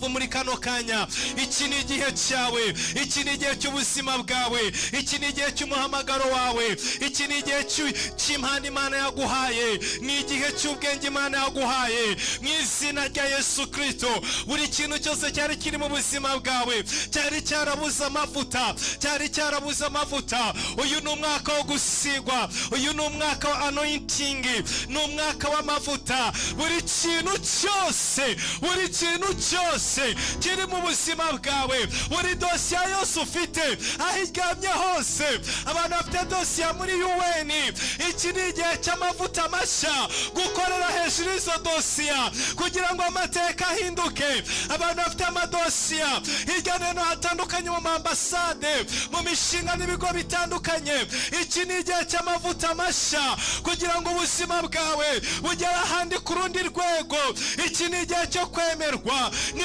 ngo muri kano kanya iki ni igihe cyawe, iki ni igihe cy'ubuzima bwawe, iki ni igihe cy'umuhamagaro wawe, iki ni igihe cy'impano Imana yaguhaye, ni igihe cy'ubwenge Imana yaguhaye. Mu izina rya Yesu Kristo, buri kintu cyose cyari kiri mu buzima bwawe cyari cyarabuze amavuta, cyari cyarabuze amavuta, uyu ni umwaka wo gusigwa, uyu ni umwaka wa anointing, ni umwaka w'amavuta. Buri kintu cyose, buri kintu cyose kiri mu buzima bwawe, buri dosiye yose ufite aho iryamye hose, abantu bafite dosiye muri UN, iki ni igihe cy'amavuta mashya, gukorera hejuru izo dosiye kugira ngo amateka ahinduke. Abantu bafite amadosiye hirya no hino hatandukanye, mu ambasade, mu mishinga n'ibigo bitandukanye, iki ni igihe cy'amavuta mashya kugira ngo ubuzima bwawe bugere ahandi ku rundi rwego. Iki ni igihe cyo kwemerwa, ni